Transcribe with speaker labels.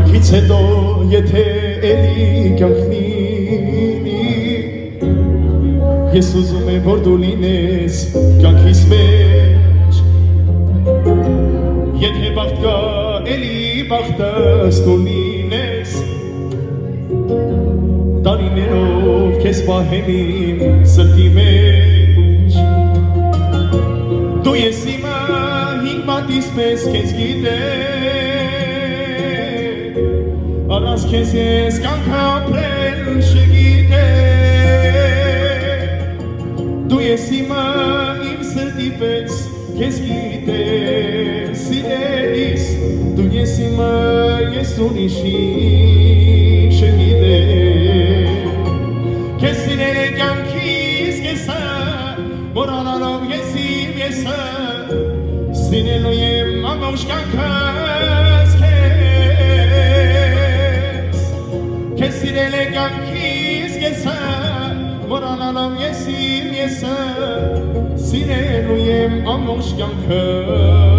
Speaker 1: Կյանքից հետո եթե էլի կյանքնինի Ես ուզում եմ որ դու լինես կյանքիս մեջ Եթե բախտ կա էլի բախտս դու լինես Տարիներով քեզ պահեմ իմ սրտի մեջ Դու ես իմը հինգ մատիս պես քեզ գիտեմ Առանց քեզ ես կյանք ապրել չգիտեմ Դու ես իմը իմ սրտի պես քեզ գիտեմ Սիրելիս դու ես իմը ես ուրիշին չգիտեմ Քեզ սիրել է կյանքիս կեսը մոռանալով ես իմ եսը Սիրելու եմ ամբողջ կյանքս Քեզ սիրել է կյանքիս կեսը մոռանալով ես իմ եսը Սիրելու եմ ամբողջ կյանքս